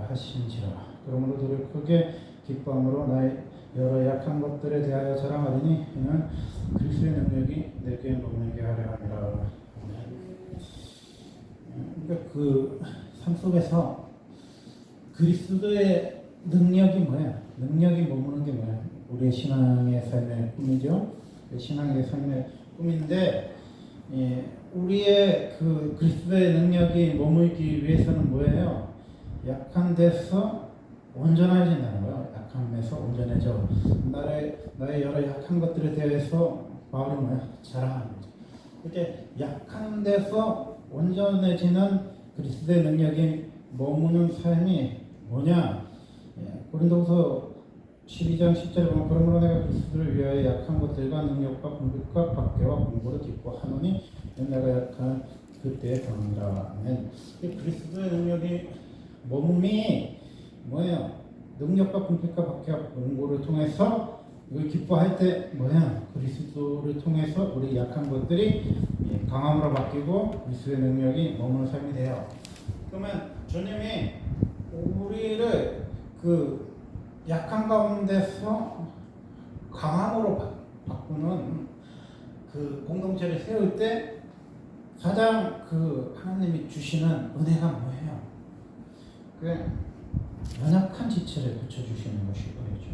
하신지라. 그러므로 너를 크게 기뻐함으로 나의 여러 약한 것들에 대하여 자랑하리니 이는 그리스도의 능력이 내게 머물게 하려 함이라. 그러니까 그 삶 속에서 그리스도의 능력이 뭐야? 능력이 머무는 게 뭐야? 우리의 신앙의 삶의 꿈이죠. 신앙의 삶의 꿈인데, 우리의 그 그리스도의 능력이 머물기 위해서는 뭐예요? 약한 데서 온전해진다는 거예요. 약함에서 온전해져. 나의 여러 약한 것들에 대해서 바울이 뭐야? 자랑하는 거죠. 이렇게 약한 데서 온전해지는 그리스도의 능력이 머무는 삶이 뭐냐? 고린도후서 12장 10절에 보면 그러므로 내가 그리스도를 위하여 약한 것들과 능력과 공격과 박해와 공고를 기뻐하노니 내가 약한 그때의 경험이라. 아멘. 그리스도의 능력이 몸이 뭐예요? 능력과 공격과 박해와 공고를 통해서 이걸 기뻐할 때 뭐야? 그리스도를 통해서 우리 약한 것들이 강함으로 바뀌고 그리스도의 능력이 머무는 삶이 돼요. 그러면 주님이 우리를 그 약한 가운데서 강함으로 바꾸는 그 공동체를 세울 때 가장 그 하나님이 주시는 은혜가 뭐예요? 그 연약한 지체를 붙여주시는 것이 은혜죠.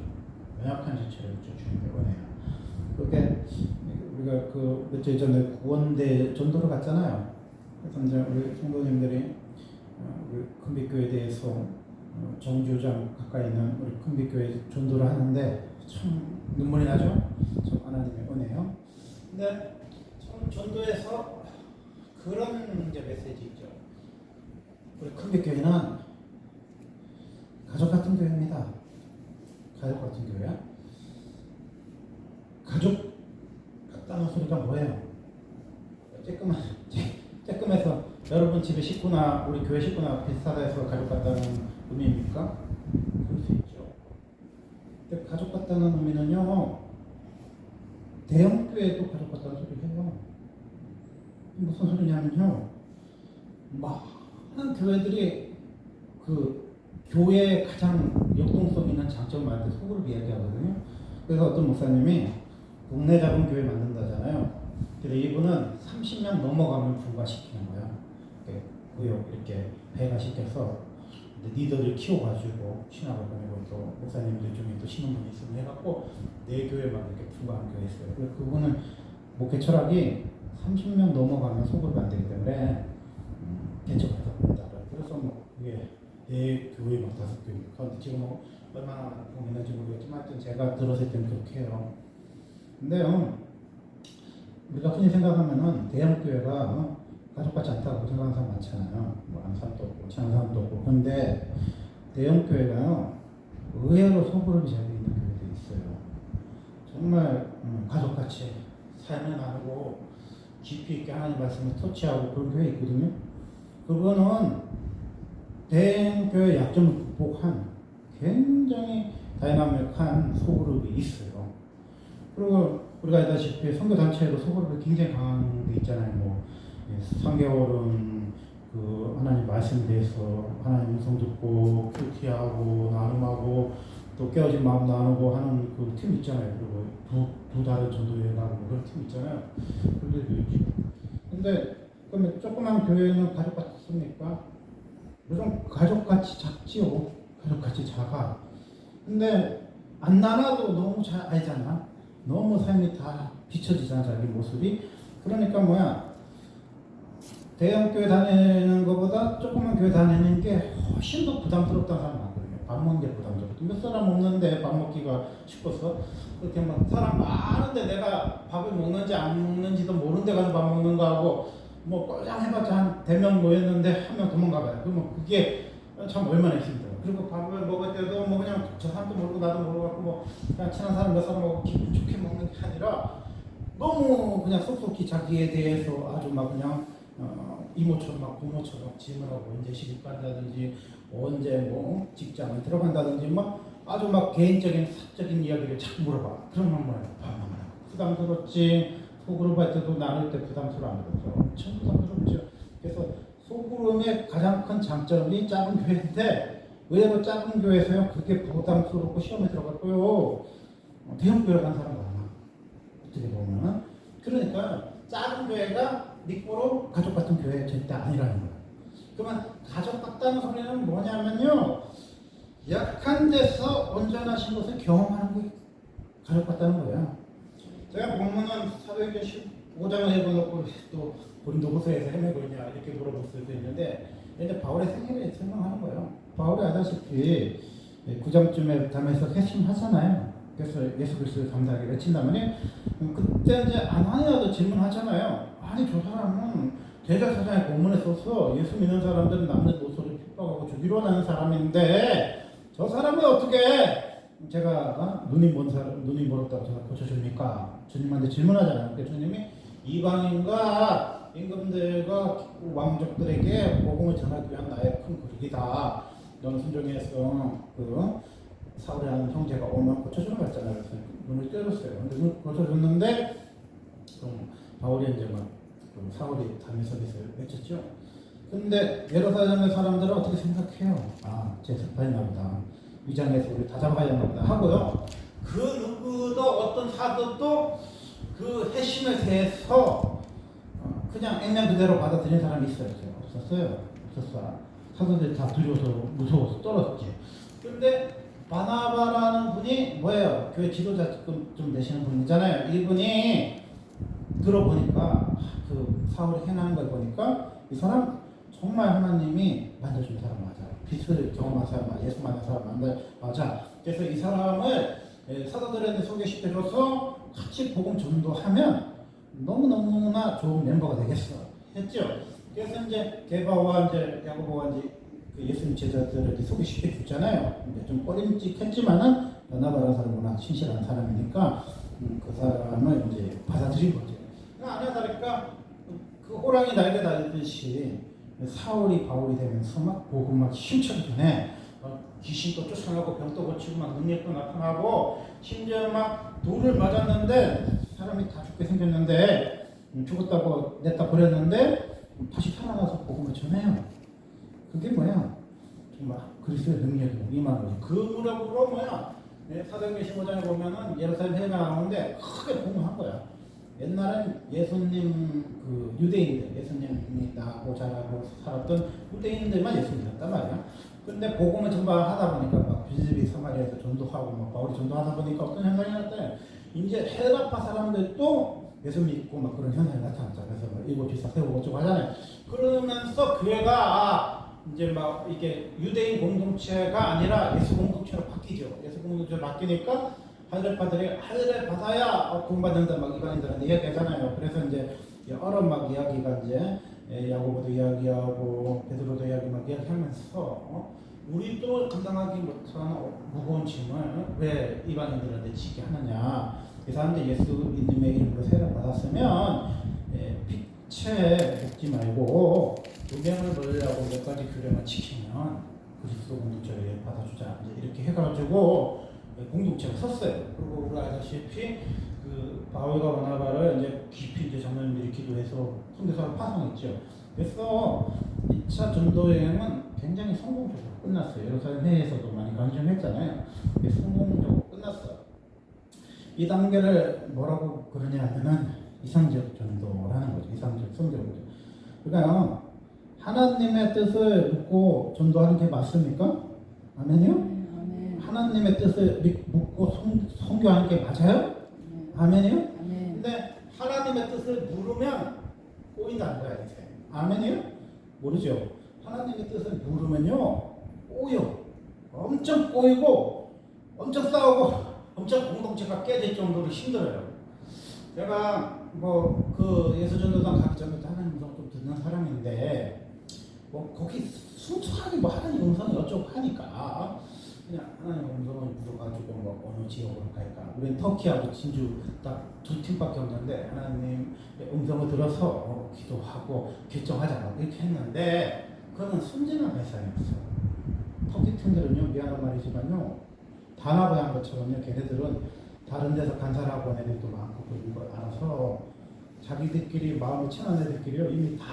연약한 지체를 붙여주시는 게 은혜야. 그게 우리가 그 며칠 전에 구원대 전도를 갔잖아요. 그래서 이제 우리 성도님들이 우리 큰빛교회에 대해서 정주장 가까이 있는 우리 큰빛교회 전도를 하는데 참 눈물이 나죠? 참 하나님의 은혜요. 근데 참 전도에서 그런 이제 메시지 있죠. 우리 큰빛교회는 가족 같은 교회입니다. 가족 같은 교회야. 가족 같다는 소리가 뭐예요? 쬐끔해서 여러분 집에 식구나 우리 교회 식구나 비슷하다 해서 가족 같다는 의미입니까? 그럴 수 있죠. 근데 가족 같다는 의미는요, 대형교회도 가족 같다는 소리를 해요. 무슨 소리냐면요, 많은 교회들이 그 교회의 가장 역동성 있는 장점을 말할 때 속으로 이야기하거든요. 그래서 어떤 목사님이 동네 작은 교회 만든다잖아요. 근데 이분은 30명 넘어가면 분과시키는 거야. 이렇게 배가 시켜서 리더를 키워가지고 신학을 보내고 또 목사님들 중에 또 신혼분이 있으면 해갖고 내 교회만 이렇게 분과한 교회 있어요. 그분은 목회 철학이 30명 넘어가면 소급이 안 되기 때문에 개척해서 본다. 그래서 뭐 이게 내 교회 막 5교회. 그런데 지금 뭐 얼마나 보면은지 모르겠지만 하여튼 제가 들었을 때는 그렇게 해요. 근데요, 우리가 흔히 생각하면은 대형교회가 가족같지 않다고 생각하는 사람 많잖아요. 뭐 아는 사람도 없고 친한 사람도 없고. 그런데 대형교회가요, 의외로 소그룹이 잘 있는 교회들이 있어요. 정말 가족같이 삶을 나누고 깊이 있게 하나님 말씀을 터치하고 그런 교회 있거든요. 그거는 대형교회 약점을 극복한 굉장히 다이나믹한 소그룹이 있어요. 그리고 우리가 알다시피 선교단체에도 소그룹이 굉장히 강한 게 있잖아요. 뭐 3개월은 그 하나님 말씀에 대해서 하나님 음성 듣고 큐티하고 나눔하고 또 깨어진 마음 나누고 하는 그 팀 있잖아요. 그리고 두 달을 전도여행 가고 그런 팀 있잖아요. 그들도 있죠. 근데 그러면 조그만 교회는 가족 같습니까? 요즘 가족같이 작지요. 가족같이 작아. 근데 안 나눠도 너무 잘 알잖아. 너무 삶이 다 비춰지잖아, 자기 모습이. 그러니까 뭐야, 대형 교회 다니는 것보다 조그만 교회 다니는 게 훨씬 더 부담스럽다는 사람 많거든요. 밥 먹는 게 부담스럽고 몇 사람 없는데 밥 먹기가 싶어서 그렇게 막 사람 많은데 내가 밥을 먹는지 안 먹는지도 모르는 데 가서 밥 먹는 거 하고 뭐 꼴랑 해봤자 한 대명 모였는데 한 명 도망가봐요. 그러면 그게 참 얼마나 힘들어. 그리고 밥을 먹을 때도 뭐 그냥 저 사람도 모르고 나도 모르고 뭐 그냥 친한 사람 몇 사람하고 기분 좋게 먹는 게 아니라 너무 그냥 쏙쏙히 자기에 대해서 아주 막 그냥 이모처럼 막 부모처럼 질문하고 언제 시집 간다든지 언제 뭐 직장을 들어간다든지 막 아주 막 개인적인 사적인 이야기를 자꾸 물어봐. 그러면 뭐야? 부담스럽지. 소그룹 할 때도 나눌 때 부담스러워 안 그러죠. 엄청 부담스럽죠. 그래서 소그룹의 가장 큰 장점이 작은 교회인데 의외로 작은 교회에서요 그게 부담스럽고 시험에 들어갔고요 대형 교회 간 사람 많아 어떻게 보면. 그러니까 작은 교회가 니꼬로 가족 같은 교회 절대 아니라는 거야. 그러면 가족 같다는 소리는 뭐냐면요 약한 데서 온전하신 것을 경험하는 게 가족 같다는 거야. 제가 본문은 사도행전 15장을 해보놓고 또 고린도후서에서 헤매고 있냐 이렇게 물어볼 수도 있는데 이제 바울의 생애를 설명하는 거예요. 바울이 아다시피 9장쯤에 담에서 회심하잖아요. 그래서 예수 그리스도를 감사하게 외친다더니 그때 이제 아나니아도 질문하잖아요. 아니 저 사람은 대제사장의 고문에 써서 예수 믿는 사람들은 남는 노소를 핍박하고 죽이려 하는 사람인데 저 사람이 어떻게 제가 눈이 멀었다고 제가 고쳐줍니까? 주님한테 질문하잖아요. 그래서 주님이 이방인과 임금들과 왕족들에게 복음을 전하기 위한 나의 큰 그릇이다. 너는 순종해서 그 사울이라는 형제가 오면 고쳐주는 거 있잖아요. 그래서 눈을 떼줬어요. 근데 눈을 고쳐줬는데 바울이 이제 막 사울이 담에서에서 외쳤죠. 근데 예루살렘의 사람들은 어떻게 생각해요? 아, 제 스파이나 보다. 위장에서 우리 다 잡아야 한다 하고요. 그 누구도 어떤 사도도 그 회심에 대해서 그냥 액면 그대로 받아들인 사람이 있어요? 없었어요. 없었어. 사도들이 다 두려워서 무서워서 떨어졌지. 근데 바나바라는 분이 뭐예요? 교회 지도자 좀 되시는 분이잖아요. 이분이 들어보니까 그 사울이 행하는 걸 보니까 이 사람 정말 하나님이 만져준 사람 맞아. 빛을 경험한 사람 맞아. 예수 만난 사람 맞아. 그래서 이 사람을 사도들한테 소개시켜줘서 같이 복음 전도하면 너무너무나 좋은 멤버가 되겠어. 했죠. 그래서 이제 게바와 이제 야고보가 이제 그 예수님 제자들을 소개시켜 줬잖아요. 근데 좀 꺼림직했지만은 바나바라는 사람은 워낙 신실한 사람이니까 그 사람을 이제 받아들인 거죠. 아니다니까 그 호랑이 날개 달듯이 사울이 바울이 되면서 막 복음 막 힘차게 전해. 귀신도 쫓아나고 병도 고치고 막 능력도 나타나고 심지어 막 돌을 맞았는데 사람이 다 죽게 생겼는데 죽었다고 냈다 버렸는데 다시 살아나서 복음을 전해요. 그게 뭐야? 정말 그리스도의 능력이 임하는 거지. 그 무렵으로 뭐야? 사도행전 15장에 보면은 예루살렘 회가 나오는데 크게 복음한 거야. 옛날엔 예수님 그 유대인들, 예수님이 나고 자라고 살았던 유대인들만 예수 믿었단 말이야. 근데 복음을 전파하다 보니까 막 비즈비 사마리아에서 전도하고 막 바울이 전도하다 보니까 어떤 현상이 나타나요? 이제 헬라파 사람들도 예수 믿고 막 그런 현상이 나타났죠. 그래서 막 일곱 지사 세우고 어쩌고 하잖아요. 그러면서 교회가 이제 막 이게 유대인 공동체가 아니라 예수 공동체로 바뀌죠. 예수 공동체로 바뀌니까 할례파들이 할례 받아야 구원받는다 막 이방인들한테 이야기하잖아요. 그래서 이제 여러 막 이야기가 이제 야고보도 이야기하고 베드로도 막 이야기하면서 우리도 감당하기 못한 무거운 짐을 왜 이방인들한테 지게 하느냐. 이 사람들 예수님의 이름으로 세례 받았으면 빛에 먹지 말고 음행을 벌려고 몇 가지 규례만 지키면 그리스도 공동체에 받아주자. 이제 이렇게 해가지고 공동체가 섰어요. 그리고 우리가 알다시피 그 바울과 바나바를 이제 깊이 이제 장로님들이 기도해서 선교사로 파송했죠. 그래서 2차 전도 여행은 굉장히 성공적으로 끝났어요. 예루살렘 회에서도 많이 강조했잖아요. 성공적으로 끝났어요. 이 단계를 뭐라고 그러냐면은 이상적 전도라는 거죠. 이상적 성경이죠. 그러니까 하나님의 뜻을 묻고 전도하는 게 맞습니까? 아멘이요? 하나님의 뜻을 묻고 선교하는 게 맞아요? 아멘이요? 근데 하나님의 뜻을 물으면 꼬인다는 거야 이제. 아멘이요? 모르죠? 하나님의 뜻을 물으면요 꼬여. 엄청 꼬이고 엄청 싸우고 엄청 공동체가 깨질 정도로 힘들어요. 제가 뭐 그 예수전도단 가기 전부터 하나님 음성 좀 듣는 사람인데 뭐 거기 순수하게 뭐 하나님 음성이 어쩌고 하니까 그냥 하나님 음성을 물어가지고 뭐 어느 지역으로 갈까? 우리는 터키하고 진주 딱 두 팀밖에 없는데 하나님의 음성을 들어서 기도하고 결정하자 이렇게 했는데 그거는 순진한 발상이었어. 터키 팀들은요 미안한 말이지만요 단합을 한 것처럼요 걔네들은 다른 데서 간사라고 한 애들도 많고 그런 걸 알아서 자기들끼리 마음이 친한 애들끼리요 이미 다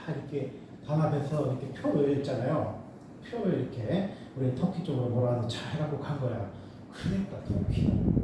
이렇게 단합해서 이렇게 표를 읽잖아요. 표를 이렇게 우리 터키 쪽으로 뭐라도 잘 해갖고 간 거야. 그러니까 터키는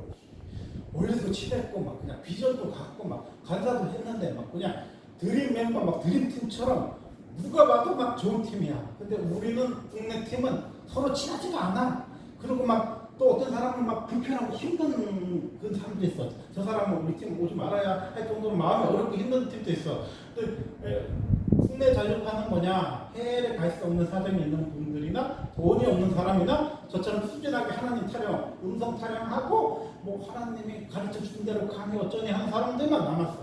원래도 친했고 막 그냥 비전도 갖고 막 간사도 했는데 막 그냥 드림 멤버 막 드림팀처럼 누가 봐도 막 좋은 팀이야. 근데 우리는 국내 팀은 서로 친하지도 않아. 그리고 막 또 어떤 사람은 막 불편하고 힘든 그런 사람도 있어. 저 사람은 우리 팀 오지 말아야 할 정도로 마음이 어렵고 힘든 팀도 있어. 근데 국내 전력파는 뭐냐? 해외에 갈 수 없는 사정이 있는 분들이나 돈이 없는 사람이나 저처럼 수진하게 하나님 촬영, 음성 촬영하고 뭐 하나님이 가르쳐 준 대로 가니 어쩌니 하는 사람들만 남았어.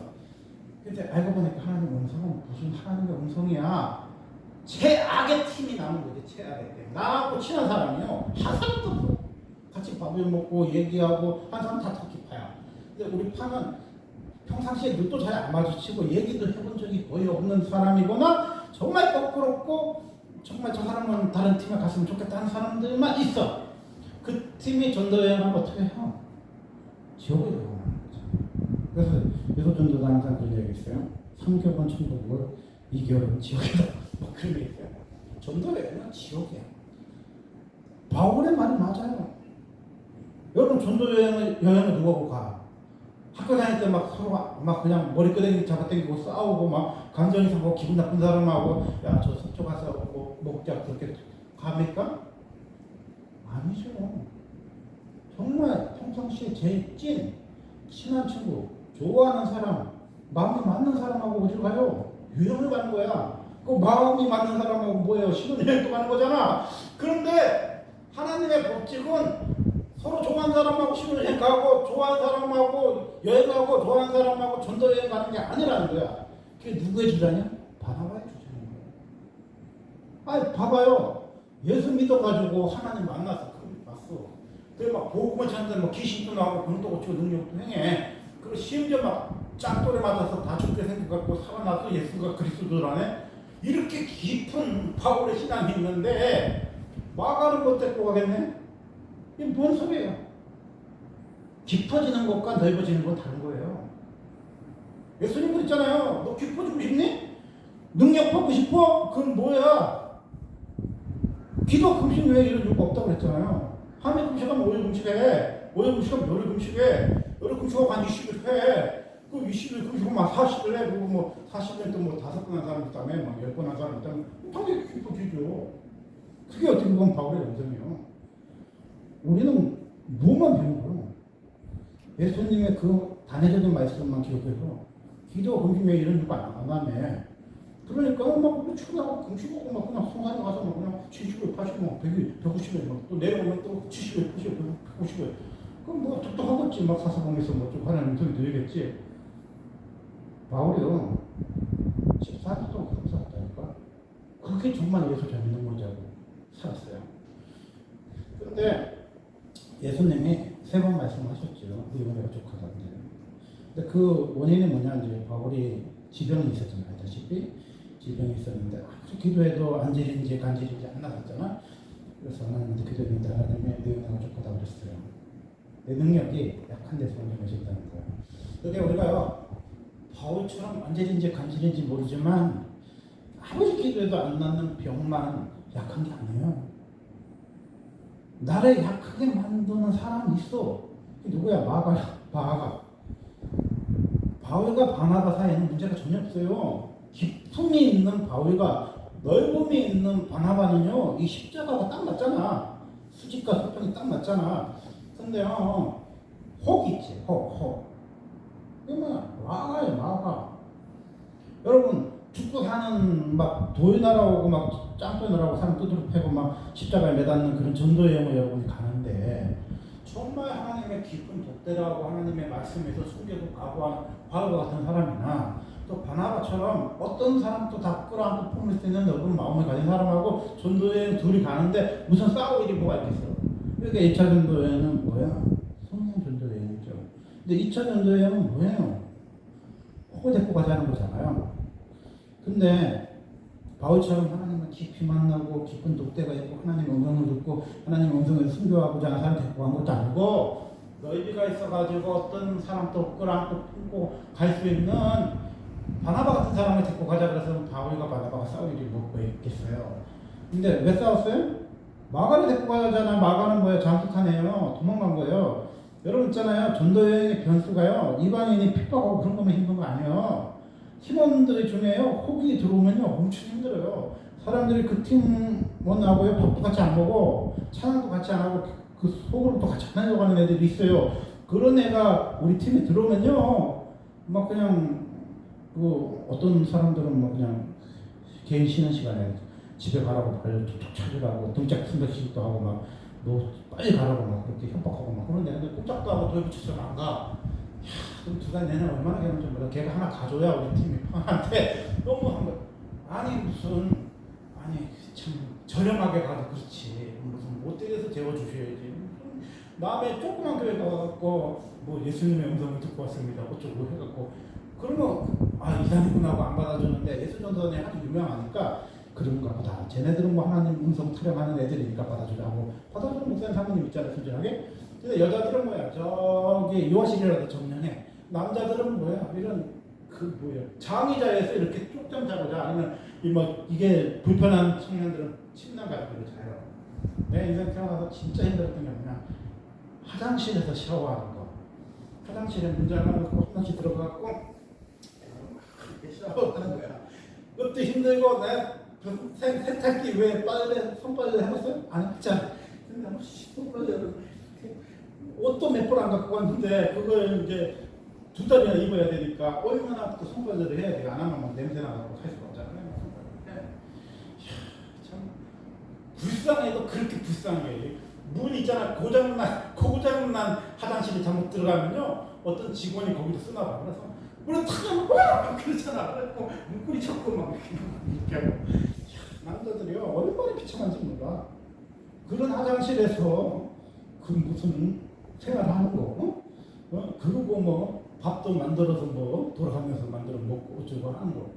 근데 알고 보니까 하나님 음성은 무슨 하나님의 음성이야? 최악의 팀이 남은 거지. 최악의 팀. 나하고 친한 사람이요. 한 사람도 없어. 같이 밥을 먹고 얘기하고 한 사람 다 터키파야. 근데 우리 파는 평상시에 눈도 잘 안 마주치고 얘기도 해본 적이 거의 없는 사람이거나 정말 껄끄럽고 정말 저 사람은 다른 팀에 갔으면 좋겠다 하는 사람들만 있어. 그 팀이 전도여행하면 어떻게 해요? 지옥에 들어가는 거죠. 그래서 예수전도도 항상 그런 얘기 있어요. 3개월은 천국이고 2개월은 지옥이다. 뭐 그런 게 있어요. 전도여행은 지옥이야. 바울의 말이 맞아요. 여러분 전도여행을 누구하고 가? 학교 다닐 때 막 서로 막 그냥 머리끄댕이 잡아당기고 싸우고 막 감정이 상하고 기분 나쁜 사람하고 야 저 속초 가서 뭐 먹자 그렇게 갑니까? 아니죠. 정말 평상시에 제일 찐 친한 친구 좋아하는 사람 마음이 맞는 사람하고 어디로 가요? 유형을 가는 거야. 그 마음이 맞는 사람하고 뭐예요? 신혼여행도 가는 거잖아. 그런데 하나님의 법칙은 서로 좋아하는 사람하고 신혼여행 가고 좋아하는 사람하고 여행 가고 좋아하는 사람하고 전도여행 가는 게 아니라는 거야. 그게 누구의 주장이야? 바나바의 주장인 거야. 아니 봐봐요. 예수 믿어가지고 하나님 만나서 그걸 봤어. 그래 막 복음을 찾는데 뭐 귀신도 나오고 병도 고치고 능력도 행해. 그리고 심지어 막 짱돌에 맞아서 다 죽게 생겨갖고 살아나서 예수가 그리스도라네. 이렇게 깊은 바울의 신앙이 있는데 마가는 못 데리고 가겠네? 이게 뭔 소리예요? 깊어지는 것과 넓어지는 건 다른 거예요. 예수님 그랬잖아요. 너 깊어지고 싶니? 능력 받고 싶어? 그건 뭐야? 기도 금식 외에 이런 이유가 없다고 그랬잖아요. 하면 금식하면 5일 금식해. 5일 금식하면 열흘 금식해. 열흘 금식하고 한 20일 해. 그 20일 금식하면 막 40일 해. 그리고 뭐 40년 또 뭐 5번 한 사람 있다며 막 10번 한 사람 있다며 당연히 깊어지죠. 그게 어떻게 보면 바울의 영성이에요. 우리는 뭐만 배운 거예요? 예수님의 그 단회적인 말씀만 기억해서 기도 금식 외에 이런 이유가 안 하네. 그러니까 막 추가하고 금식하고 막 그냥 성산에 가서 막 그냥 70일, 80일, 100일, 150일 막 또 내려오면 또 70일, 80일, 150일. 그럼 뭐 똑똑하겠지. 막 사사봉에서 뭐 좀 하나님 소리 들리겠지. 바울이요 14년 동안 그렇게 살았다니까. 그게 정말 예수 잘 믿는 건지 알고 살았어요. 그런데 예수님이 3번 말씀하셨죠. 이번에 부족하다는데. 근데 그 원인이 뭐냐 이제 바울이 지병이 있었잖아요. 알다시피 지병이 있었는데 아주 기도해도 안질인지 간질인지 안 나갔잖아. 그래서 하나님한테 기도했는데 하나님의 내 은혜가 부족하다고 그랬어요. 내 능력이 약한 데서 오는 것이 있다는 거예요. 그게 우리가요 바울처럼 안질인지 간질인지 모르지만 아무리 기도해도 안 낫는 병만 약한 게 아니에요. 나를 약하게 만드는 사람이 있어. 누구야? 바가. 바울과 바나바 사이에는 문제가 전혀 없어요. 깊음이 있는 바울과 넓음이 있는 바나바는요, 이 십자가가 딱 맞잖아. 수직과 수평이 딱 맞잖아. 근데요, 혹 있지, 혹. 이거 뭐야? 마가. 여러분, 죽고 사는 막 도에 날아오고 막 짱돌 날아오고 사람 두드러 패고 막 십자가에 매닿는 그런 전도여행을 여러분이 가는데 정말 하나님의 깊은 독대라고 하나님의 말씀에서 숨겨도 각오한 바울과 같은 사람이나 또 바나바처럼 어떤 사람도 다 끌어안고 품을 수 있는 넓은 마음을 가진 사람하고 전도여행 둘이 가는데 무슨 싸울 일이 뭐가 있겠어. 그러니까 2차 전도여행은 뭐야? 성령 전도여행이죠. 근데 2차 전도여행은 뭐예요? 호구 데리고 가자는 거잖아요. 근데 바울처럼 하나님을 깊이 만나고 깊은 독대가 있고 하나님의 음성을 듣고 하나님의 음성을 순교하고자 하는 사람 데리고 간 것도 아니고 너희가 있어가지고 어떤 사람도 끌어안고 품고 갈 수 있는 바나바 같은 사람을 데리고 가자 그래서 바울과 바나바가 싸울 일이 뭐가 있겠어요. 근데 왜 싸웠어요? 마가를 데리고 가잖아. 마가는 뭐야? 잠수탄이에요. 도망간 거예요. 여러분 있잖아요. 전도 여행의 변수가요. 이방인이 핍박하고 그런 거면 힘든 거 아니에요. 팀원들이 중에요. 혹이 들어오면요. 엄청 힘들어요. 사람들이 그 팀원하고요. 밥도 같이 안 먹어. 찬양도 같이 안 하고 그 속으로 또 같이 안 하려고 하는 애들이 있어요. 그런 애가 우리 팀에 들어오면요. 막 그냥 그 어떤 사람들은 뭐 그냥 개인 쉬는 시간에 집에 가라고 발을 툭툭 찾으라고 등짝 순백식도 하고 막 너 빨리 가라고 막 그렇게 협박하고 막 그런데 근데 꼼짝도 하고 도입 붙여서 안 가. 야, 그럼 두 달 내내 얼마나 개는지 몰라. 걔가 하나 가줘야 우리 팀이 편한데 너무 한 거. 아니 무슨 아니 참 저렴하게 가도 그렇지 무슨 못되게서 재워주셔야지. 남의 조그만 교회 가갖고 뭐 예수님의 음성을 듣고 왔습니다. 어쩌고 해갖고 그러면 아 이단이구나 하고 안 받아주는데 예수전선에 아주 유명하니까 그런가 보다. 쟤네들은 뭐 하나님 음성 타령하는 애들이니까 받아주라고 받아주는 목사님 사모님 있잖아요. 순진하게. 근데 여자들은 뭐야 저기 요아실이라도 정년해. 남자들은 뭐야 이런 그 뭐야 장의자에서 이렇게 쪽잠 자고자 아니면 이게 불편한 청년들은 침낭 같은 거 자요. 내 인생 태어나서 진짜 힘들었던 게 뭐냐 화장실에서 샤워하는 거. 화장실에 문제 하나 놓고 화장실 들어가고 이렇게 샤워하는 거야. 그것도 힘들고 내 세탁기 왜 빨래 손빨래 해봤어요? 안 했잖아. 근데 손빨래를 옷도 몇 번 안 갖고 왔는데 그걸 이제 2달이나 입어야 되니까 얼마나 또 손빨래를 해야 돼. 안 하면 막 냄새 나고 할 수가 없잖아요. 참 불쌍해도 그렇게 불쌍해. 문 있잖아. 고장난 화장실에 잘못 들어가면요 어떤 직원이 거기도 쓰나 봐. 그래서 물을 탁 하면 그렇잖아. 그래서 문고리 쳤고 막 이렇게 하고. 남자들이요 얼마나 비참한지 몰라. 그런 화장실에서 그 무슨 생활하는 거, 그리고 뭐 밥도 만들어서 뭐 돌아가면서 만들어 먹고 어쩌고 하는 거,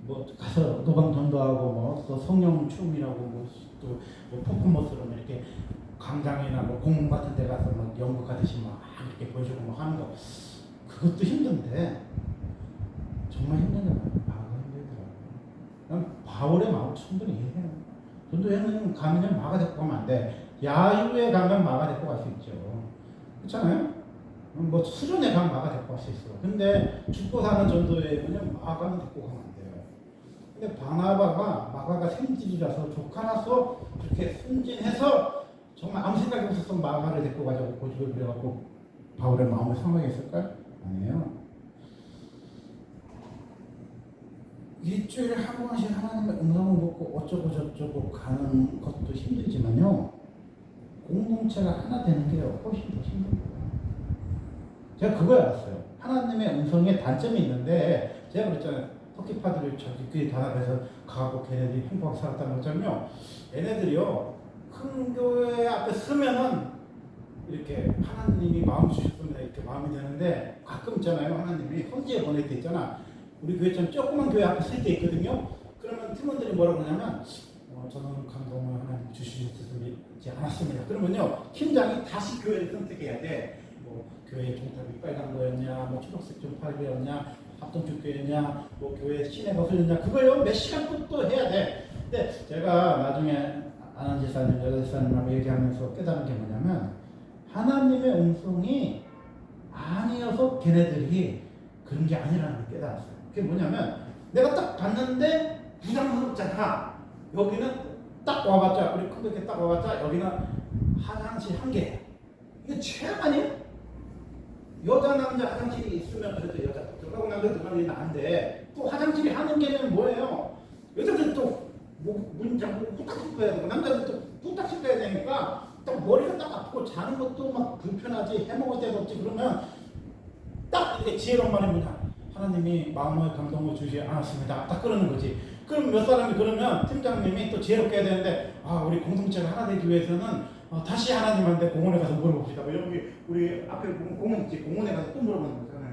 뭐 가서 노방 전도하고 뭐 또 성령 충이라고 뭐또 뭐 퍼포먼스로 이렇게 강당이나 뭐 공원 같은 데 가서 막 연극하듯이 막 이렇게 보여주고 뭐 하는 거, 그것도 힘든데 정말 힘들잖아요. 난 바울의 마음 충분히 이해해요. 전도여행 가면 마가 데리고 가면 안 돼. 야유에 가면 마가 데리고 갈 수 있죠. 그렇잖아요? 뭐 수련회 가면 마가 데리고 갈 수 있어. 근데 죽고 사는 전도여행은 마가는 데리고 가면 안 돼요. 근데 바나바가 마가가 생질이라서 조카라서 그렇게 순진해서 정말 아무 생각이 없었던 마가를 데리고 가자고 고집을 부려갖고 바울의 마음을 상하겠을까요? 아니에요. 일주일에 한 번씩 하나님의 음성을 듣고 어쩌고 저쩌고 가는 것도 힘들지만요 공동체가 하나 되는 게 훨씬 더 힘든 거예요. 제가 그걸 알았어요. 하나님의 음성에 단점이 있는데 제가 그랬잖아요. 터키파들이 저기 교회 단합해서 가고 걔네들이 행복하게 살았다는 것처럼요 얘네들이요 큰 교회 앞에 서면은 이렇게 하나님이 마음 주셨습니다 이렇게 마음이 되는데 가끔 있잖아요. 하나님이 헌지에 보낼 때 있잖아. 우리 교회처럼 조그만 교회 앞에 설 때 있거든요. 그러면 팀원들이 뭐라고 하냐면 저는 감동을 하나님 주시지 않았습니다. 그러면요 팀장이 다시 교회를 선택해야 돼. 뭐 교회 종탑이 빨간 거였냐, 뭐 초록색 종파리였냐, 합동축 교회냐, 뭐 교회 시내가 흘렸냐, 그걸요 몇 시간 또 해야 돼. 근데 제가 나중에 아는 지사님, 여자 지사님하고 얘기하면서 깨달은 게 뭐냐면 하나님의 음성이 아니어서 걔네들이 그런 게 아니라는 걸 깨달았어요. 그게 뭐냐면 내가 딱 봤는데 부담스럽잖아. 여기는 딱 와봤자 우리 큰렇게 딱 와봤자 여기는 화장실 한 개. 이게 최악 아니에요? 여자 남자 화장실이 있으면 그래도 여자 들어가고 남자 들어가면 안 돼. 또 화장실이 하는 개는 뭐예요? 여자들 또 문 잠그고 후딱 씻어야 되고 남자들 또 후딱 씻어야 되니까 딱 머리가 딱 아프고 자는 것도 막 불편하지. 해먹을 데도 없지. 그러면 딱 이게 지혜로운 말이 뭐냐? 하나님이 마음의 감동을 주지 않았습니다. 딱 그러는 거지. 그럼 몇 사람이 그러면 팀장님이 또 지혜롭게 해야 되는데 우리 공동체가 하나 되기 위해서는 다시 하나님한테 공원에 가서 물어봅시다. 여기 우리 앞에 공원 있지. 공원에 가서 또 물어보는 거잖아요.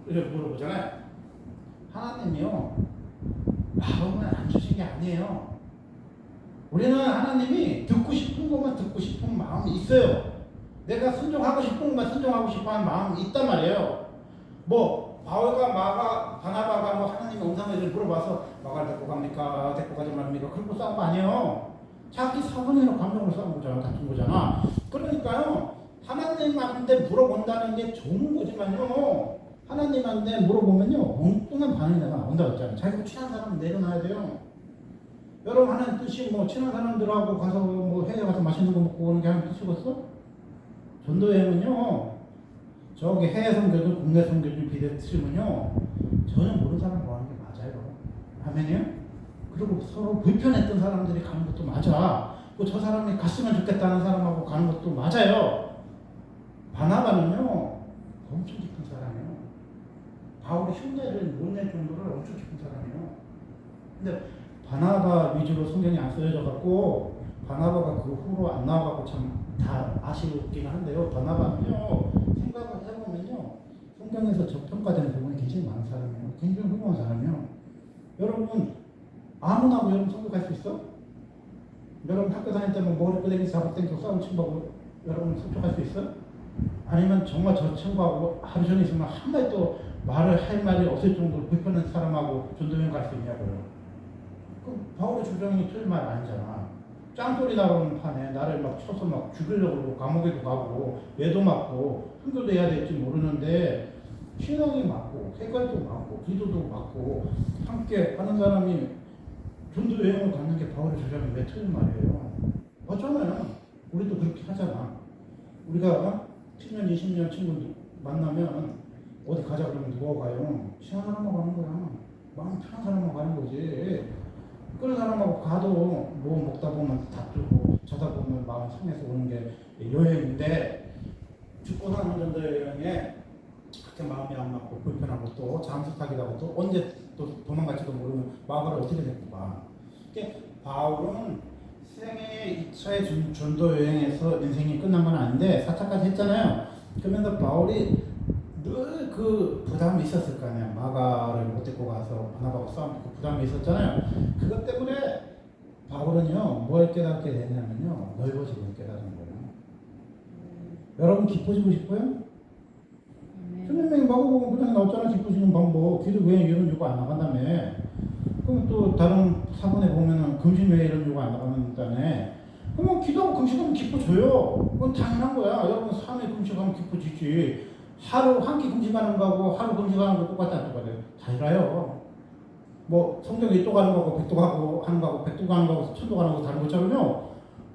이렇게 물어보잖아요. 하나님이요 마음을 안 주신 게 아니에요. 우리는 하나님이 듣고 싶은 것만 듣고 싶은 마음이 있어요. 내가 순종하고 싶은 것만 순종하고 싶어하는 마음이 있단 말이에요. 뭐 바울과 마가 바나바가 뭐 하나님의 음성을 물어봐서 마가를 데리고 갑니까? 데리고 가지 말입니까? 그런 거 싸운 거 아니에요. 자기 사관이나 감정을 싸운 거잖아. 같은 거잖아. 그러니까요. 하나님한테 물어본다는 게 좋은 거지만요. 하나님한테 물어보면요. 엉뚱한 반응이 나온다고 했잖아요. 자기가 친한 사람은 내려놔야 돼요. 여러분 하나님 뜻이 뭐 친한 사람들하고 가서 뭐 해외 가서 맛있는 거 먹고 오는 게 하나님 뜻이겠어? 전도여행은요. 저기 해외 선교든 국내 선교든 비대 치면요. 전혀 모르는 사람과 하는 게 맞아요. 아멘이요? 그리고 서로 불편했던 사람들이 가는 것도 맞아. 저 사람이 갔으면 좋겠다는 사람하고 가는 것도 맞아요. 바나바는요. 엄청 깊은 사람이에요. 바울이 흉내를 못 낼 정도로 엄청 깊은 사람이에요. 근데 바나바 위주로 성경이 안 쓰여져 갖고 바나바가 그 후로 안 나와갖고 참 다 아쉬웠긴 한데요. 바나바는요. 생각을 해보면요. 성경에서 저평가되는 부분이 굉장히 많은 사람이에요. 굉장히 훌륭한 사람이에요. 여러분 아무나고 여러분 성격할 수 있어? 여러분 학교 다닐 때 뭐 머리 끄댕이 잡아당기고 싸움 친다고 여러분 성격할 수 있어? 아니면 정말 저 친구하고 하루 종일 있으면 한마디도 말을 할 말이 없을 정도로 불편한 사람하고 전도여행 갈 수 있냐고요. 그럼 바울의 주장이 틀린 말 아니잖아. 짱소리 나오는 판에 나를 막 쳐서 막 죽이려고 그러고 감옥에도 가고 매도 맞고 순교도 해야 될지 모르는데 신앙이 맞고 생각도 맞고 기도도 맞고 함께 하는 사람이 전도여행을 가는 게 바울의 주장이 왜 틀린 말이에요? 맞잖아요. 우리도 그렇게 하잖아. 우리가 10년, 20년 친구 만나면 어디 가자 그러면 누가 가요? 친한 사람하고 가는 거야. 마음 편한 사람하고 가는 거지. 그런 사람하고 가도 뭐 먹다 보면 다투고 자다 보면 마음 상해서 오는 게 여행인데 죽고 사는 전도여행에 그렇게 마음이 안 맞고 불편하고 또 잠수 타기도 하고 또 언제 또 도망갈지도 모르면 마음을 어떻게 데리고 가. 그러니까 바울은 생애 2차의 전도여행에서 인생이 끝난 건 아닌데 4차까지 했잖아요. 그러면서 바울이 늘 그 부담이 있었을 거 아니야. 마가를 못 데리고 가서 바나바하고 싸우고 그 부담이 있었잖아요. 그것 때문에 바울은요, 뭘 깨닫게 되냐면요, 넓어지고 깨닫는 거예요. 여러분 기뻐지고 싶어요? 선생님이 마가복음 그냥 나왔잖아. 기뻐지는 방법. 기도 왜 이런 요구 안 나간다며. 그럼 또 다른 사본에 보면은 금식 왜 이런 요구 안 나간다며. 그러면 기도하고 금식하면 기뻐져요. 그건 당연한 거야. 여러분 3일 금식하면 기뻐지지. 하루 한 끼 금식하는 거하고 하루 금식하는 거 똑같아 안 똑같아요? 달라요. 뭐 성경이 또 가는 거하고 백도 가고 하는 거하고 백도 가는 거하고 천도 가는 거 다른 것처럼요.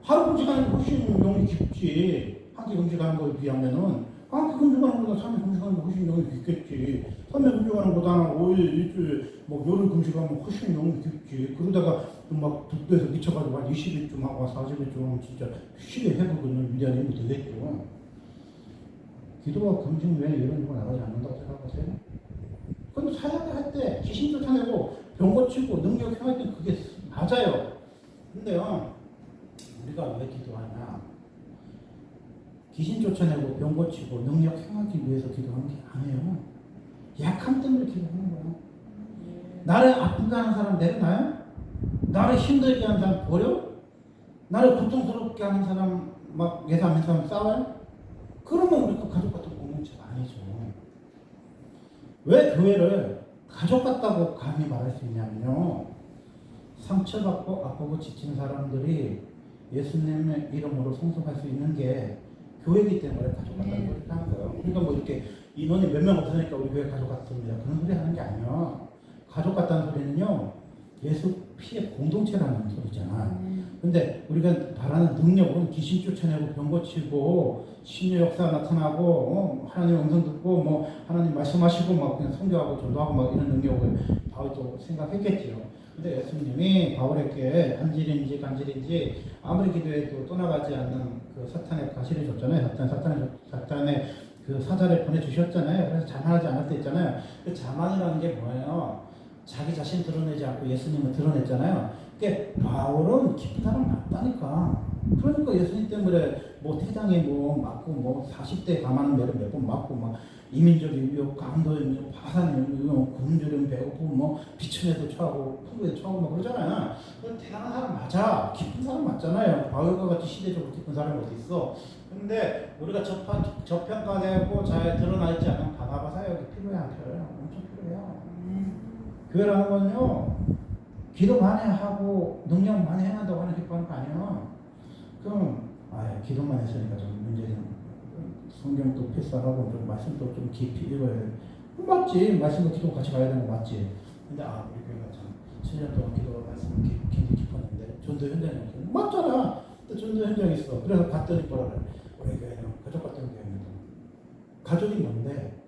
하루 금식하는 게 훨씬 용이 깊지. 한 끼 금식하는 거에 비하면은 한 끼 금식하는 거보다 3일 금식하는 거 훨씬 용이 깊겠지. 3일 금식하는 거보다 5일, 일주일, 뭐 열흘 금식하면 훨씬 용이 깊지. 그러다가 막 득도해서 미쳐가지고 한 20일쯤 하고 40일쯤 하면 진짜 쉬게 해보고는 위대한 힘이 되겠죠. 기도와 금식 외에 이런 거 나가지 않는다고 생각하세요? 근데 사역을 할 때 귀신 쫓아내고 병 고치고 능력 행할 때 그게 맞아요. 근데요, 우리가 왜 기도하냐? 귀신 쫓아내고 병 고치고 능력 행하기 위해서 기도하는 게 아니에요. 약함 때문에 기도하는 거야. 나를 아프게 하는 사람 내려놔요? 나를 힘들게 하는 사람 버려? 나를 고통스럽게 하는 사람 막 예사하는 사람 싸워요? 그러면 우리가 가족 같은 공동체가 아니죠. 왜 교회를 가족 같다고 감히 말할 수 있냐면요. 상처받고 아프고 지친 사람들이 예수님의 이름으로 성숙할 수 있는 게 교회이기 때문에 가족 같다는 소리 하는 거예요. 그러니까 뭐 이렇게 인원이 몇 명 없으니까 우리 교회 가족 같습니다. 그런 소리 하는 게 아니에요. 가족 같다는 소리는요. 예수 피의 공동체라는 소리잖아. 근데 우리가 바라는 능력은 귀신 쫓아내고 병 고치고 신의 역사 나타나고 하나님 음성 듣고 뭐 하나님 말씀하시고 막 그냥 선교하고 전도하고 막 이런 능력을 바울도 생각했겠지요. 근데 예수님이 바울에게 한질인지 간질인지 아무리 기도해도 떠나가지 않는 그 사탄의 가시를 줬잖아요. 사탄의 그 사자를 보내주셨잖아요. 그래서 자만하지 않을 때 있잖아요. 그 자만이라는 게 뭐예요? 자기 자신 드러내지 않고 예수님을 드러냈잖아요. 그러니까 바울은 깊은 사람 맞다니까. 그러니까 예수님 때문에 뭐 태장에 뭐 맞고 뭐 40대 가만한 매를 몇 번 맞고 막 이민족의 위협, 강도의 위협, 파산의 위협, 굶주림, 배고픔, 뭐 비천에도 처하고 풍부에도 처하고 막 그러잖아요. 대단한 사람 맞아. 깊은 사람 맞잖아요. 바울과 같이 시대적으로 깊은 사람이 어디 있어? 근데 우리가 저평가되고 잘 드러나 있지 않은 바나바 사역이 필요해 안 필요해요? 엄청 필요해요. 교회라는 건요. 기도 많이 하고 능력 많이 행한다고 하는 기뻐하는 거 아니에요. 그럼 기도만 했으니까 좀 문제는 성경도 필사하고 좀 말씀도 좀 깊이 읽어야 돼. 맞지. 말씀과 기도 같이 가야 되는 거 맞지. 근데 우리 교회가 참 7년 동안 기도 말씀 굉장히 깊었는데 전도 현장이 없어. 맞잖아. 또 전도 현장이 있어. 그래서 갔더니 뭐라 그래. 우리 교회는 가족 같은 교회입니다. 가족이 뭔데?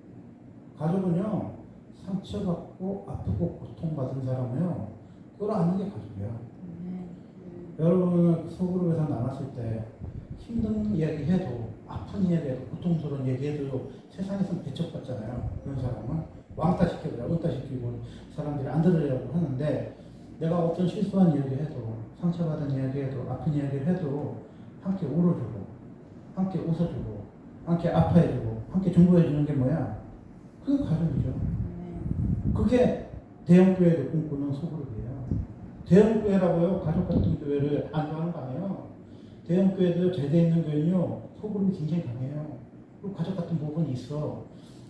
가족은요 상처받고 아프고 고통받은 사람은요 끌어안는 게 가족이야. 여러분은 소그룹에서 나눴을 때 힘든 이야기해도 아픈 이야기해도 고통스러운 얘기해도 세상에서 배척받잖아요. 그런 사람은 왕따 시켜버려 은따 시키고 사람들이 안 들으려고 하는데 내가 어떤 실수한 이야기해도 상처받은 이야기해도 아픈 이야기를 해도 함께 울어주고 함께 웃어주고 함께 아파해주고 함께 중보해주는 게 뭐야? 그게 가족이죠. 그게 대형교회를 꿈꾸는 소그룹이에요. 대형교회라고요 가족 같은 교회를 안 좋아하는 거 아니에요. 대형교회도 제대 있는 교회는요 소그룹이 굉장히 강해요. 그리고 가족 같은 부분이 있어.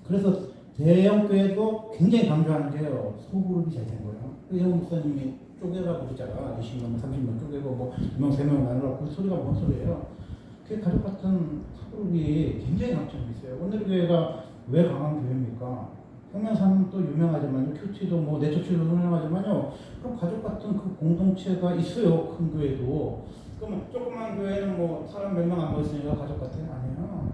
그래서 대형교회도 굉장히 강조하는 게요 소그룹이 잘 된 거예요. 영 목사님이 쪼개라고 그러잖아. 20명, 30명 쪼개고 뭐 2명, 3명 나누라고 그 소리가 뭔 소리예요. 그 가족 같은 소그룹이 굉장히 강점이 있어요. 오늘 교회가 왜 강한 교회입니까? 평면산도 유명하지만요, 큐티도 뭐 내초치도 유명하지만요, 그럼 가족 같은 그 공동체가 있어요, 큰 교회도. 그러면 조그만 교회는 뭐 사람 몇 명 안 모였으니까 가족 같은 거 아니에요.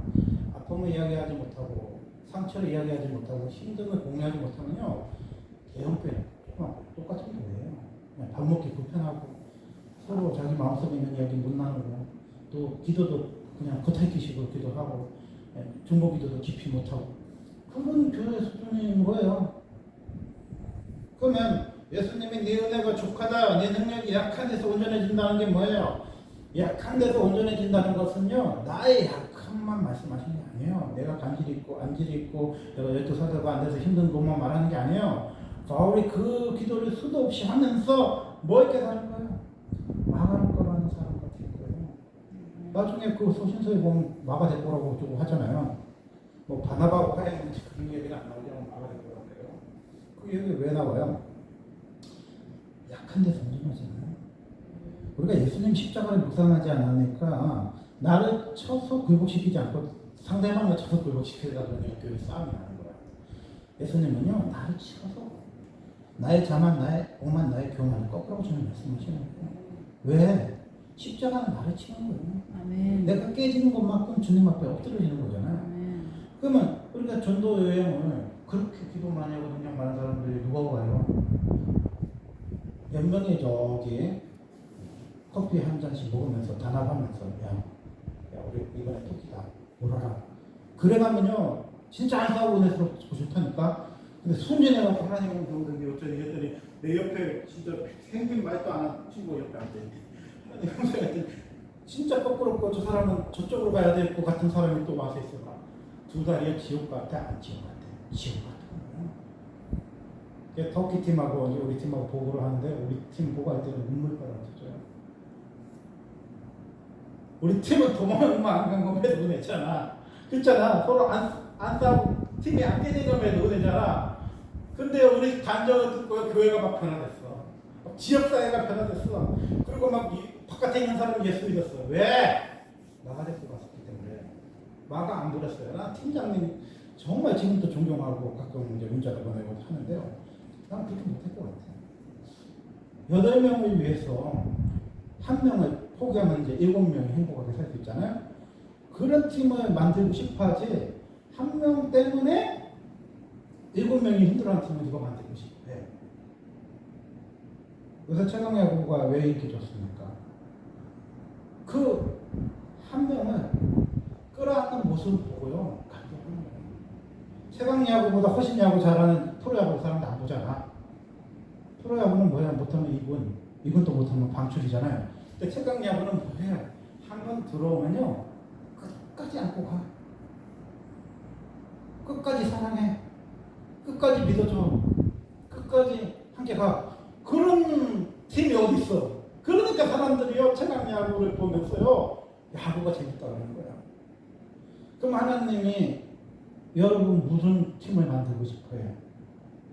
아픔을 이야기하지 못하고, 상처를 이야기하지 못하고, 힘듦을 공유하지 못하면요, 대형 교회는 똑같은 교회예요. 그냥 밥 먹기 불편하고, 서로 자기 마음속에 있는 이야기 못 나누고, 또 기도도 그냥 겉핥기식으로 기도하고, 중보 기도도 깊이 못하고, 그건 교회 수준인 거예요. 그러면 예수님이 네 은혜가 족하다, 네 능력이 약한 데서 온전해진다는 게 뭐예요? 약한 데서 온전해진다는 것은요, 나의 약함만 말씀하시는 게 아니에요. 내가 간질이 있고 안질이 있고 내가 12살다가 안 돼서 힘든 것만 말하는 게 아니에요. 바울이 그 기도를 수도 없이 하면서 뭐 이렇게 사는 거예요? 망할 거라는 사람 같은 거예요. 나중에 그 소신서에 보면 마가 대보라고 좀 하잖아요. 뭐 바나바하고 화해했는지 그런 얘기는 안 나오냐면 마가 대보라고요. 그 얘기 왜 나와요? 약한 데서 온전하잖아요. 우리가 예수님 십자가를 묵상하지 않으니까 나를 쳐서 굴복시키지 않고 상대방을 쳐서 굴복시키려다 보니 교회 싸움이 나는 거야. 예수님은요 나를 쳐서 나의 자만 나의 오만 나의 교만을 거꾸로 주는 말씀하시는 거예요. 왜? 십자가는 나를 치는 거예요. 아멘. 내가 깨지는 것만큼 주님 앞에 엎드려지는 거잖아요. 아멘. 그러면 우리가 전도 여행을 그렇게 기도 많이 하고 능력 많은 사람들이 누가 가요? 몇 명이 저기 커피 한 잔씩 먹으면서 단합하면서 야 우리 이번에 토끼다 오라라 그래가면요 진짜 안 싸우고 내서고 좋다니까. 근데 순진해갖고 하나님은 그러는데 어쩌니 했더니 내 옆에 진짜 생긴 말도 안 하는 친구 옆에 앉아있네. 하나님 진짜 거꾸로 저 사람은 저쪽으로 가야 될 것 같은 사람이 또 와서 있어봐. 두 다리에 지옥 같아 안 지옥 같아? 지옥 같은 거예요. 터키 팀하고 우리 팀하고 보고를 하는데 우리 팀 보고 할 때는 눈물바람 터져요. 우리 팀은 도망을 안간 것에도 은혜잖아. 그렇잖아. 서로 안 싸우고 팀이 안 깨진 것에도 은혜잖아. 근데 우리 간정을 듣고 교회가 막 변화됐어. 지역사회가 변화됐어. 그리고 막 바깥에 있는 사람이 예수 믿었어. 왜? 나가 데리고 갔었기 때문에. 마가 안 부렸어요. 나 팀장님 정말 지금도 존경하고 가끔 이제 문자도 보내고 하는데요. 난 그렇게 못할 것 같아. 8명을 위해서 한 명을 포기하면 이제 7명이 행복하게 살 수 있잖아요. 그런 팀을 만들고 싶어 하지 한 명 때문에 7명이 힘들어하는 팀을 누가 만들고 싶어 해. 요새 최강야구가 왜 인기 좋습니까? 그 한 명을 끌어안는 모습을 보고요. 감동하는 거예요. 최강야구보다 훨씬 야구 잘하는 프로야구 사람들 안 보잖아. 프로야구는 뭐야? 못하면 2군도 못하면 방출이잖아요. 근데 최강야구는 뭐예요? 한 번 들어오면요. 끝까지 안고 가. 끝까지 사랑해. 끝까지 믿어줘. 끝까지 함께 가. 그런 팀이 어디 있어? 그러니까 사람들이요 최강야구를 보면서요 야구가 재밌다고 하는 거야. 그럼 하나님이 여러분 무슨 팀을 만들고 싶어요?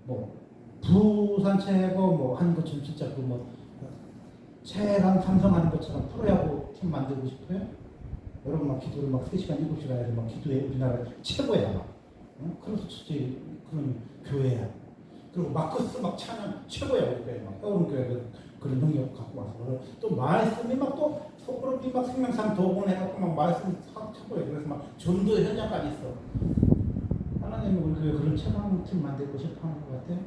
뭐 부산 최고 뭐 하는 것처럼 진짜 그 뭐 최강 삼성 하는 것처럼 프로야구 팀 만들고 싶어요? 여러분 막 기도를 막 3시간 7시간 해서 막 기도해 우리나라 최고야 막. 그래서 진짜 그런 교회야. 그리고 마커스 막 차는 최고야 우리 교회 막 떠오른 교회 그런 능력 갖고 와서 또 말씀이 막 또 속으로 막 생명상 도봉해갖고 막 말씀 최고야. 그래서 막 전도 현장까지 있어. 하나님은 우리 교회 그런 최강 팀 만들고 싶어하는 것 같아요.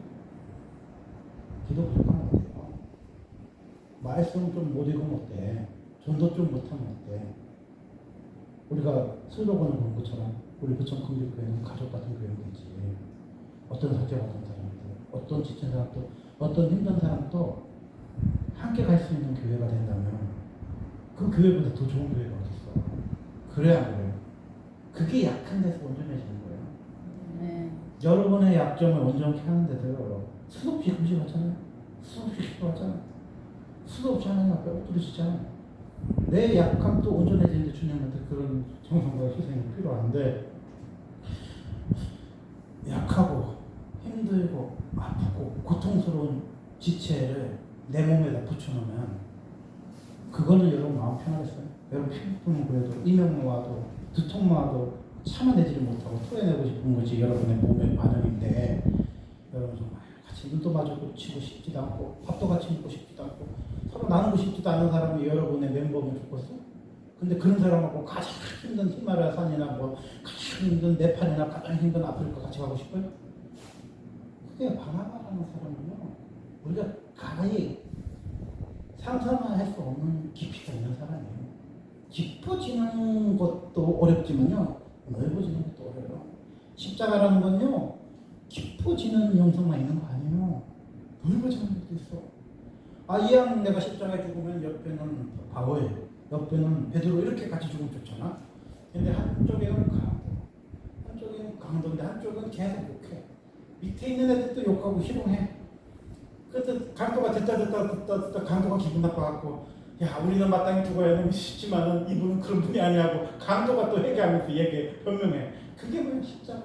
기도 부족한 것 같아요. 말씀 좀 못 읽으면 어때? 전도 좀 못하면 어때? 우리가 슬로건을 본 것처럼 우리 부천 긍휼교회는 가족 같은 교회이지. 어떤 상처 받은 사람도, 어떤 지친 사람도, 어떤 힘든 사람도 함께 갈 수 있는 교회가 된다면 그 교회보다 더 좋은 교회가 어딨어? 그래야 안 그래요? 그게 약한 데서 온전해지는 거예요. 네. 여러분의 약점을 온전케 하는데도요. 수도 없이 금식하잖아요. 수도 없이 기도하잖아요. 수도 없이 하나님 앞에 엎드리시잖아요. 내 약함도 온전해지는데 주님한테 그런 정성과 희생이 필요한데 약하고 힘들고 아프고 고통스러운 지체를 내 몸에다 붙여놓으면 그거는 여러분 마음 편하겠어요? 여러분 피부는 그래도 이명모와도 두통모와도 참아내지를 못하고 토해내고 싶은 것이 여러분의 몸의 반응인데 여러분 좀 같이 눈도 마주치고 싶지도 않고 밥도 같이 먹고 싶지도 않고 서로 나누고 싶지도 않은 사람이 여러분의 멤버면 좋겠어? 근데 그런 사람하고 가장 힘든 히말라야산이나 뭐 가장 힘든 네팔이나 가장 힘든 아프리카 같이 가고 싶어요? 그게 바나바라는 사람은요 우리가 가히 상상할 수 없는 깊이가 있는 사람이에요. 깊어지는 것도 어렵지만요 넓어지는 것도 어려워요. 십자가라는 건요 깊어지는 영성만 있는 거 아니에요. 넓어지는 것도 있어. 이왕 내가 십자가에 죽으면 옆에는 바울, 옆에는 베드로 이렇게 같이 죽으면 좋잖아. 근데 한쪽에는 강도, 한쪽에는 강도인데 한쪽은 계속 욕해. 밑에 있는 애들도 욕하고 희롱해. 그래서 강도가 듣다 강도가 기분 나빠갖고 야 우리는 마땅히 죽어야 너무 쉽지만은 이분은 그런 분이 아니라고 강도가 또 회개하면서 얘기해 변명해. 그게 뭐야 십자가.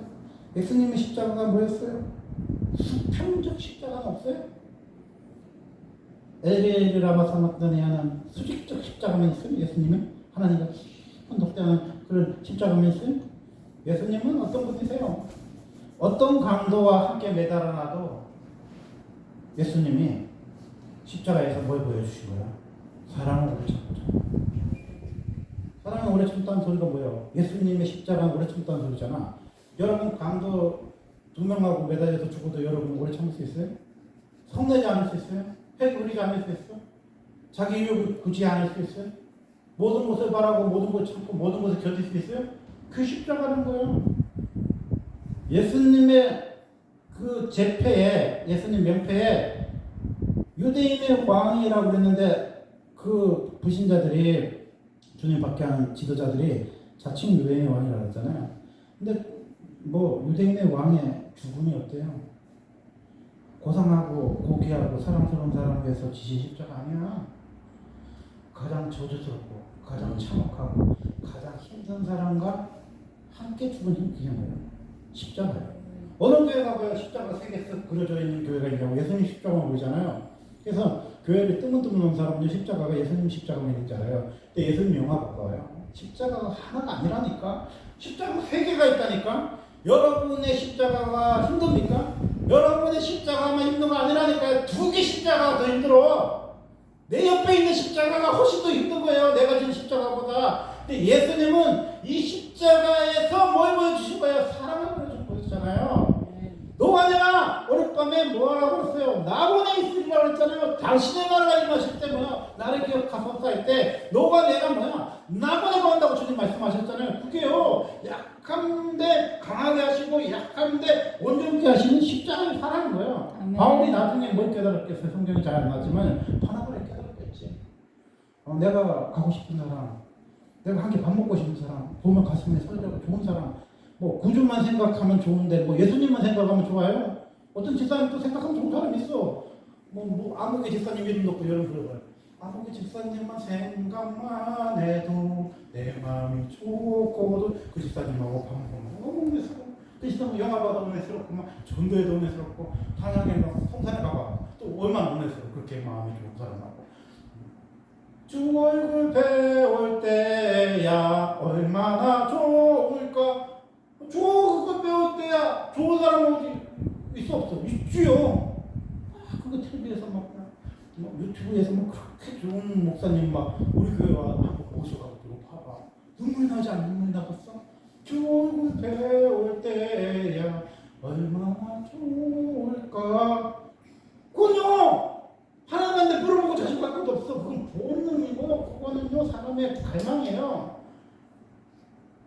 예수님의 십자가가 뭐였어요? 수평적 십자가는 없어요? 엘리엘이 라마 사막단에 하는 수직적 십자가만 있어요? 예수님은? 하나님과 깊은 독대하는 그런 십자가만 있어요? 예수님은 어떤 분이세요? 어떤 강도와 함께 매달아놔도 예수님이 십자가에서 뭘 보여주신 거야? 사랑을 오래 참고. 사랑을 오래 참다는 소리가 뭐예요? 예수님의 십자가는 오래 참다는 소리잖아. 여러분 강도 2명하고 매달려서 죽어도 여러분 오래 참을 수 있어요? 성내지 않을 수 있어요? 회 부리지 않을 수 있어요? 자기 이유 굳이 않을 수 있어요? 모든 것을 바라고 모든 것을 참고 모든 것을 견딜 수 있어요? 그 십자가는 거예요. 예수님의 그 제패에 예수님 명패에 유대인의 왕이라고 그랬는데 그 불신자들이 주님 박해하는 지도자들이 자칭 유대인의 왕이라고 했잖아요. 근데 뭐 유대인의 왕의 죽음이 어때요? 고상하고 고귀하고 사랑스러운 사람을 위해서 지신 십자가 아니야. 가장 저주스럽고 가장 참혹하고 가장 힘든 사람과 함께 죽은 그게 뭐예요? 십자가예요. 어느 교회 가봐야 십자가 3개 쓱 그려져 있는 교회가 있냐고. 예수님 십자가만 보이잖아요. 그래서 교회를 뜨문뜨문한 사람들 십자가가 예수님 십자가만 있는 줄 알아요. 근데 예수님 영화 바꿔요. 십자가가 하나가 아니라니까. 십자가가 3개가 있다니까. 여러분의 십자가가 힘듭니까? 여러분의 십자가만 힘든 거 아니라니까요. 2개 십자가가 더 힘들어. 내 옆에 있는 십자가가 훨씬 더 힘든 거예요. 내가 지은 십자가보다. 근데 예수님은 이 십자가에서 뭘 보여주신 거예요? 사랑을 보여주셨잖아요. 너와 내가 어젯밤에 뭐라고 그랬어요? 나본에 있으리라고 그랬잖아요. 당신의 나라가 임하실 때 뭐야? 나를 기억하소서 할 때 너와 내가 뭐야? 나본에 간다고 주님 말씀하셨잖아요. 그게요. 약한데 강하게 하시고 약한데 온전케 하시는 십자가를 사랑인 거예요. 아멘. 바울이 나중에 뭘 깨달았겠어요? 성경이 잘 안 나지만 바나바를 깨달았겠지. 내가 가고 싶은 사람, 내가 함께 밥 먹고 싶은 사람, 보면 가슴에 설레고 좋은 사람, 뭐 구주만 생각하면 좋은데 뭐 예수님만 생각하면 좋아요? 어떤 집사님도 생각하면 좋은 사람이 있어. 뭐 아무개 집사님 이름 놓고 여러분 들어봐요. 아무개 집사님만 생각만 해도 내 마음이 좋고도 그 집사님하고 밥 먹으면 너무 그 있으면 영화 봐도 은혜스럽고 막 전도에도 은혜스럽고 찬양에 막 성산에 가봐 또 얼마나 은혜스럽고 그렇게 마음이 좋은 사람하고 주 얼굴 배울 때야 얼마나 좋을까. 그거 배울 때야 좋은 사람 어디 있어 없어? 있지요. 그거 TV에서 막 유튜브에서 막 그렇게 좋은 목사님 막 우리 교회 와 한번 모셔가지고 봐봐. 눈물 나지 않는 눈물 나겠어? 주 얼굴 배울 때야 얼마나 좋을까. 그건요 하나님한테 물어보고 자식할 것도 없어. 그건 본능이고 그거는요 사람의 갈망이에요.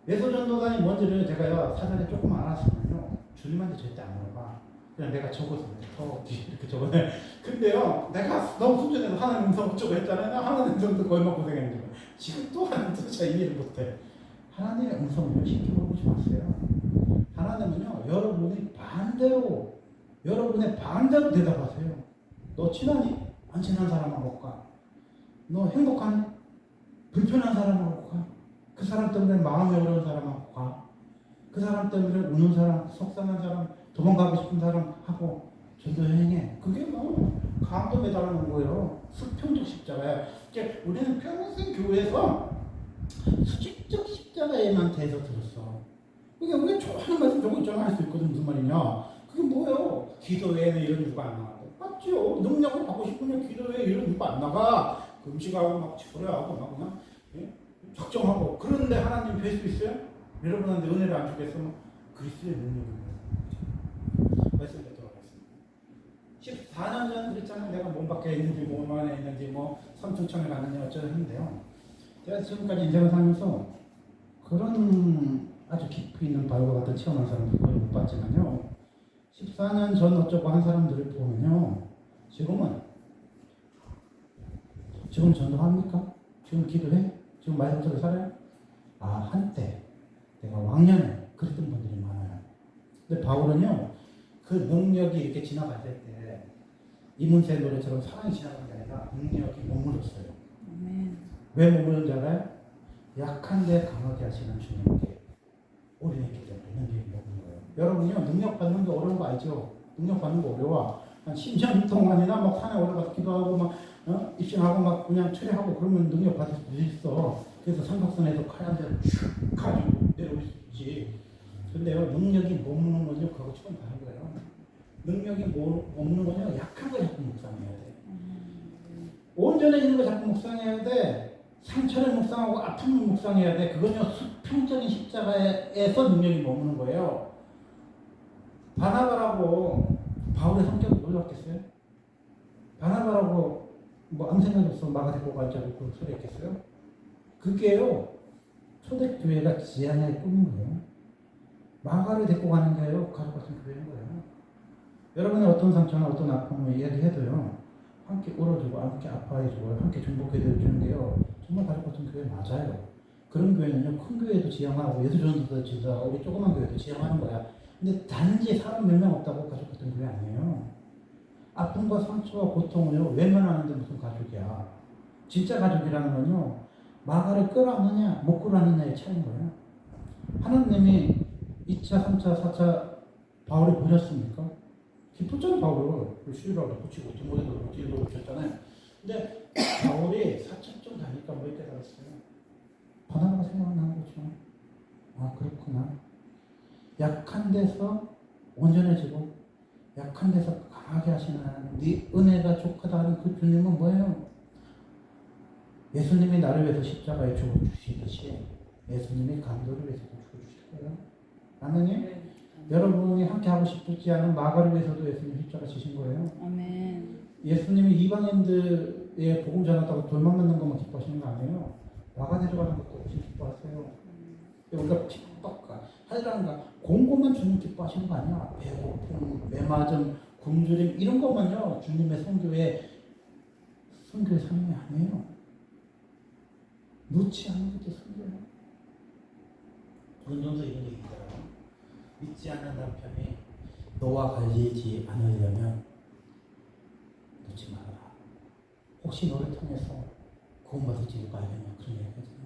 예소전도단이 뭔지를 제가요 사전에 조금 알았으면요 주님한테 절대 안 물어봐. 그냥 내가 적어서 더 이렇게 적어내. 근데요 내가 너무 순전해서 하나님 음성 어쩌고 했잖아요. 하나님 음성도 얼마나 고생했는지. 지금 또 하나님 잘 이해를 못해. 하나님의 음성을 쉽게 물어보지 마세요. 하나님은요 여러분의 반대로 대답하세요. 너 친하니? 안 친한 사람하고 가. 너 행복하니? 불편한 사람하고 가. 그 사람 때문에 마음이 어려운 사람하고 가. 그 사람 때문에 우는 사람, 속상한 사람, 도망가고 싶은 사람하고 전도 여행해. 그게 뭐 강도 매달아놓은 거예요. 수평적 십자가야. 이제 우리는 평생 교회에서 수직적 십자가에만 대해서 들었어. 그게 우리가 좋아하는 말씀 저거 있잖아 할 수 있거든. 무슨 말이냐. 그게 뭐예요? 기도회는 이런 이유가 안 나와. 맞죠? 능력을 받고 싶으면 기도회에 이런 이유가 안 나가. 금식하고 막 치료하고 막 그냥 예? 적정하고. 그런데 하나님 뵐 수 있어요? 여러분한테 은혜를 안 주겠으면 그리스도의 능력입니다. 말씀 뵙도록 하겠습니다. 14년 전 그랬잖아요. 내가 몸 밖에 있는지 몸 안에 있는지 뭐 삼층천에 갔느냐 어쩌고 했는데요. 제가 지금까지 인생을 살면서 그런 아주 깊이 있는 바울과 같은 체험한 사람들 거의 못 봤지만요. 14년 전 어쩌고 한 사람들을 보면요. 지금 전도합니까? 지금 기도해? 지금 말씀대로 살아요? 아, 한때 내가 왕년에 그랬던 분들이 많아요. 근데 바울은요. 그 능력이 이렇게 지나갈 때 이문세 노래처럼 사랑이 지나간 게 아니라 능력이 머물렀어요. 왜 머무는지 알아요? 약한데 강하게 하시는 주님께 올인했기 때문에 능력이 머무는 거예요. 여러분요 능력 받는 게 어려운 거 알죠? 능력 받는 거 어려워. 한 10년 동안이나 막 산에 올라가서 기도하고 막 입신하고 막 그냥 철회하고 그러면 능력 받을 수 있어. 그래서 삼각산에서 칼한대 쭉 가지고 내려올 수 있지. 근데요 능력이 머무는 건요 그거 처음 다른 거예요. 능력이 머무는 건요 약한 거 자꾸 묵상해야 돼. 온전해지는 거 자꾸 묵상해야 돼. 상처를 묵상하고 아픔을 묵상해야 돼. 그건요 수평적인 십자가에서 능력이 머무는 거예요. 바나바라고 바울의 성격이 놀랍겠어요? 바나바라고 뭐 아무 생각이 없어 마가 데리고 갈 줄 알고 그 소리 했겠어요? 그게요 초대교회가 지향의 꿈인 거예요. 마가를 데리고 가는 게요 가족 같은 교회인 거예요. 여러분의 어떤 상처나 어떤 아픔을 이야기해도요 함께 울어주고 함께 아파해주고 함께 중복해주는 게요 정말 가족 같은 교회 맞아요. 그런 교회는요 큰 교회도 지향하고 예수전도도 지향하고 우리 조그만 교회도 지향하는 거야. 근데 단지 사람 몇 명 없다고 가족 같은 교회 아니에요. 아픔과 상처와 고통을요 외면하는데 무슨 가족이야. 진짜 가족이라는 건요 마가를 끌어안느냐 못 끌어안느냐의 차이인 거예요. 하나님이 2차, 3차, 4차 바울이 보셨습니까? 기뻤잖아요. 바울을 시루라고 붙이고 디모데도 붙이고 붙였잖아요. 근데 바울이 4차쯤 가니까 뭐 깨달았어요? 바나바가 생각나는 거죠. 아 그렇구나. 약한 데서 온전해지고 약한 데서 강하게 하시는 하나님, 네 은혜가 족하다는 그 주님은 뭐예요? 예수님이 나를 위해서 십자가에 죽어주시듯이 예수님이 강도를 위해서도 죽어주실 거예요. 아멘이요? 네. 여러분이 함께 하고 싶지 않은 마가를 위해서도 예수님 십자가 지신 거예요. 아멘. 예수님이 이방인들의 복음 전하다고 돌만 맞는 것만 기뻐하시는 거 아니에요. 마가 데려가는 것도 혹시 기뻐하세요. 우리가 핍박과 하이란가 공고만 주님 기뻐하시는 거 아니야. 배고픔, 매맞음, 굶주림 이런 것만요 주님의 선교의 삶이 아니에요. 놓지 않는 것도 선교예요. 본전도 이런 얘기 있더라고요. 믿지 않는 남편이 너와 갈리지 않으려면 놓지 말아라. 혹시 너를 통해서 구원받을지를 봐야겠냐 그런 얘기 하거든요.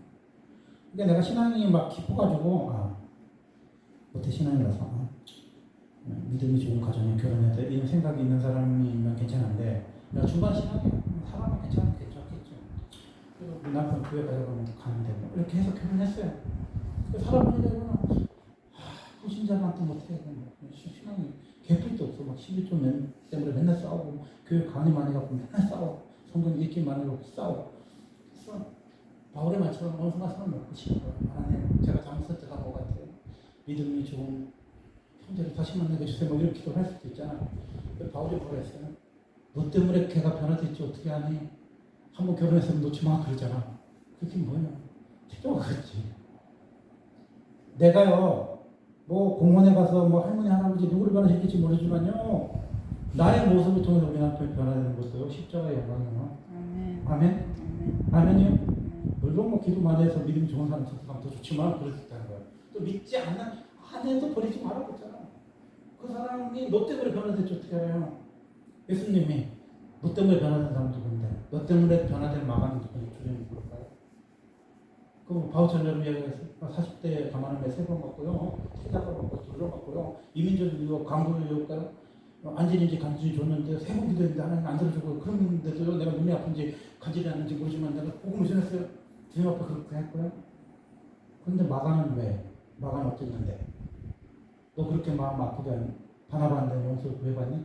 그러니까 내가 신앙이 막 깊어가지고 못해 신앙이라서 믿음이 좋은 가정에 결혼해야 돼 이런 생각이 있는 사람이면 괜찮은데 내가 중간 신앙이야. 사람은 괜찮겠죠. 그래서 우리 남편 교회 가자고 가는데 뭐 이렇게 해서 결혼했어요. 사람은 이러면 불신자만 또 못해. 신앙이 개뿔도 없어. 막 11조 때문에 맨날 싸우고 교회 강의 많이 갖고 맨날 싸워. 성경 읽기 많이 갖고 싸워. 그래서 바울의 말처럼 어느 순간 손을 놓고 싶은 거예요. 하나님 제가 잘못 선택한 것 같아요. 믿음이 좋은 형제를 다시 만나게 해주세요. 뭐 이렇게 기도할 수도 있잖아. 바울이 뭐라 했어요? 너 때문에 걔가 변화됐지 어떻게 하니? 한번 결혼했으면 놓지 마 그러잖아. 그게 뭐야? 태도가 그렇지. 내가요 뭐 공원에 가서 뭐 할머니 할아버지 누구를 변화시킬지 모르지만요 나의 모습을 통해서 우리 남편이 변화되는 것도 십자가의 영광이에요. 아멘. 아멘이요. 물론 뭐 기도 많이 해서 믿음이 좋은 사람 선택하면 더 좋지만 그럴 수 있다는 거예요. 또 믿지 않는 아내도 버리지 말라고 했잖아. 그 사람이 너 때문에 변화됐지 어떻게 알아요? 예수님이 너 때문에 변화된 사람 누군데? 너 때문에 변화된 마감이 누군지 주님이 물어봐요. 그 바우처럼 이야기했어요. 40대에 가만히 3번 받고요. 세자가 받고 2번 받고요. 이민족 유혹, 강도 유혹가요. 안진인지 간질이 줬는데 3번 기도했는데 하나님 안 들어주고 그런데도요 내가 눈이 아픈지 간질이 않는지 모르지만 내가 복음을 전했어요. 주님 앞에 그렇게 했고요. 그런데 마가는 왜? 마가는 어땠는데? 너 그렇게 마음 아프게 바나바한테 용서를 구해봤니?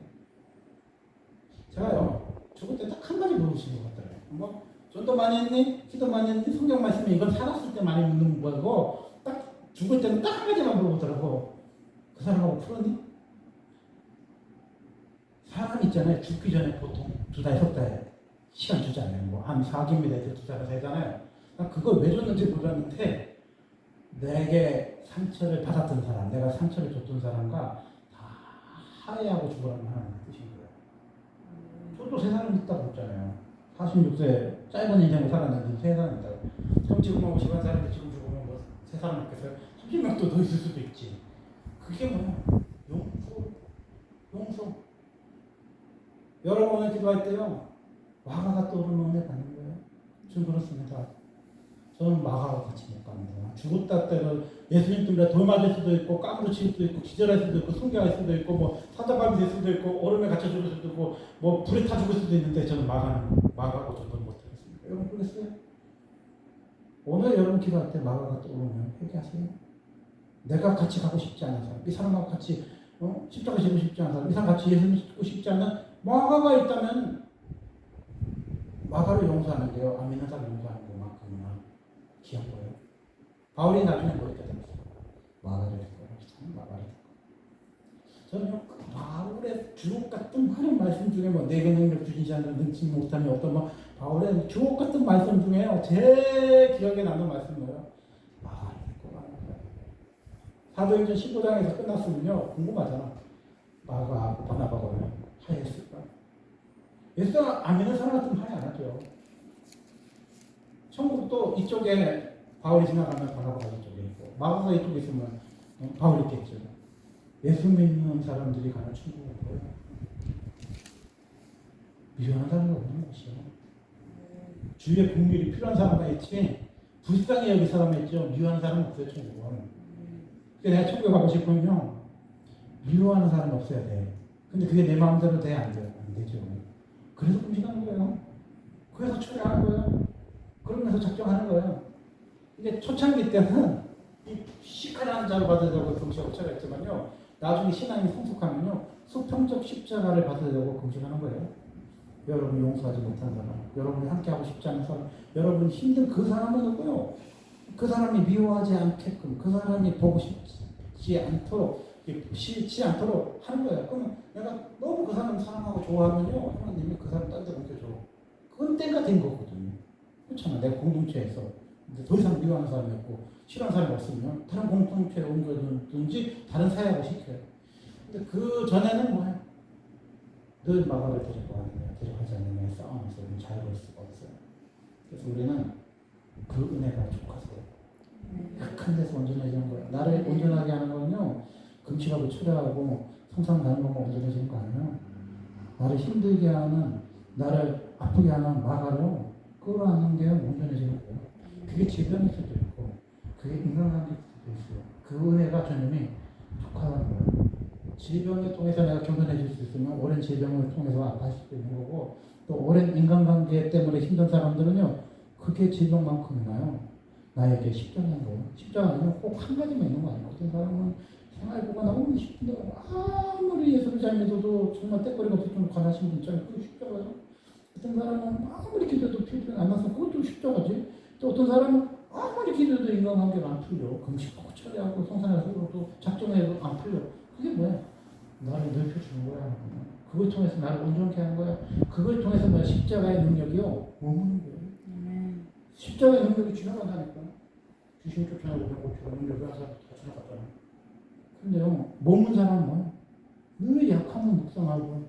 제가요 죽을 때 딱 한 가지 물으신 것 같더라고요. 뭐 전도 많이 했니? 기도 많이 했니? 성경 말씀에 이건 살았을 때 많이 묻는 거고 딱 죽을 때는 딱 한 가지만 물어보더라고. 그 사람하고 풀었니? 사람 있잖아요. 죽기 전에 보통 2달, 3달 시간 주잖아요. 뭐 한 4기입니다. 이제 2달에서 하잖아요. 난 그걸 왜 줬는지 몰랐는데 내게 상처를 받았던 사람, 내가 상처를 줬던 사람과 다 화해하고 죽으라는 하나님의 뜻인 거예요. 저도 세상을 믿다고 했잖아요. 46세 짧은 인생을 살았는데 세상을 믿다고. 그럼 지금 뭐 50한 살인데 지금 죽으면 뭐 세상을 믿겠어요? 30명도 더 있을 수도 있지. 그게 뭐야? 용서. 여러분을 기도할 때요. 마가가 떠오르는 은혜 받는 거예요. 저는 그렇습니다. 저는 마가와 같이 못 갑니다. 죽었다 때는 예수님 때문에 돌 맞을 수도 있고 까무러칠 수도 있고 기절할 수도 있고 순교할 수도 있고 뭐 사자발이 될 수도 있고 얼음에 갇혀 죽을 수도 있고 뭐 불에 타 죽을 수도 있는데 저는 마가고 저는 못하겠습니다. 여러분 그랬어요? 오늘 여러분 기도할 때 마가가 떠오르면 회개하세요. 내가 같이 가고 싶지 않은 사람, 이 사람하고 같이 십자가 지고 싶지 않은 사람, 이 사람 같이 예수님 믿고 싶지 않은 마가가 있다면 마가를 용서하는 게요. 안 믿는 사람 용서하는 것만큼이나 귀한 거예요. 바울이 나중에 뭐 이렇게 됐어요. 마가를 했어요. 마가를 했어요. 저는요, 바울의 주옥 같은 하는 말씀 중에 뭐 내게 능력 주시지 않는 능치 못함이 어떤 뭐 바울의 주옥 같은 말씀 중에요. 제 기억에 남는 말씀이에요. 마가를 했고 가는 거예요. 사도행전 15장에서 끝났으면요, 궁금하잖아. 마가하고 바나바가 화해했을까? 예수 안 믿는 사람 같으면 화해 안 하죠. 천국도 이쪽에 바울이 지나가면 바나바가 이쪽에 있고 마가가 이쪽에 있으면 바울이 있겠죠. 예수 믿는 사람들이 가는 천국은 뭐예요? 미련한 사람이 없는 곳이요. 주위에 국률이 필요한 사람만 있지 불쌍히 여기 사람이 있죠. 미워하는 사람은 없어요. 천국은. 그러니까 내가 천국에 가고 싶으면 미워하는 사람이 없어야 돼. 근데 그게 내 마음대로 돼? 안 돼요? 안 되죠. 그래서 금식하는 거예요. 그래서 초래하는 거예요. 그러면서 작정하는 거예요. 이게 초창기 때는 이 시카라는 자를 받아야 되고 금식하고 초래했지만요. 나중에 신앙이 성숙하면요. 수평적 십자가를 받아야 되고 금식하는 거예요. 여러분이 용서하지 못한 사람, 여러분이 함께하고 싶지 않은 사람, 여러분이 힘든 그 사람은 누구요? 그 사람이 미워하지 않게끔, 그 사람이 보고 싶지 않도록, 싫지 않도록 하는 거예요. 그러면 내가 너무 그 사람 사랑하고 좋아하면요, 하나님이 그 사람 딴 데 옮겨줘. 그건 때가 된 거거든요. 그렇잖아. 내 공동체에서 더 이상 미워하는 사람이 없고 싫어하는 사람이 없으면 다른 공동체에 옮겨든지 다른 사역을 시켜요. 근데 그 전에는 뭐예요? 늘 마가를 데려가지 않으면 싸움에서 잘 볼 수가 없어요. 그래서 우리는 그 은혜가 족하세요. 약한 데서 온전해지는 거예요. 나를 온전하게 하는 거는요, 금식하고 초래하고 성상 가는 것만 온전해지는 거 아니에요. 나를 힘들게 하는, 나를 아프게 하는 마가를 끌어안는 게 온전해지는 거예요. 그게 질병일 수도 있고, 그게 인간관계일 수도 있어요. 그 은혜가 주님이 족하다는 거예요. 질병을 통해서 내가 견뎌내줄 수 있으면 오랜 질병을 통해서 아파할 수도 있는 거고 또 오랜 인간관계 때문에 힘든 사람들은요 그게 질병만큼이나요 나에게 십자가인 거예요. 십자가는 꼭 한 가지만 있는 거 아니에요. 어떤 사람은 생활고가 너무 힘든데 아무리 예수를 잘 믿어도 정말 때거리가 없을 정도로 가난하신 분 있잖아요. 그거 십자가죠. 어떤 사람은 아무리 기도해도 필요는 안 나서 그것도 십자가지. 또 어떤 사람은 아무리 기도해도 인간관계가 안 풀려. 금식하고 처리하고 성산하고 작정해도 안 풀려. 그게 뭐야? 나를 넓혀주는 거야. 그걸 통해서 나를 온전케 하는 거야. 그걸 통해서 뭐 십자가의 능력이요. 머무는 거예요. 십자가의 능력이 지나간다니까. 귀신 쫓아내고 그런 것처럼 능력이 와서 다 지나갔잖아. 근데요, 머문 사람은 뭐야? 늘 약함을 묵상하고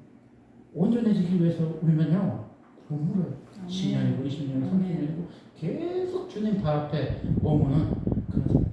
온전해지기 위해서 울면요. 눈물을 10년이고 20년이고 30년이고 계속 주님 발 앞에 머무는 그런 사람.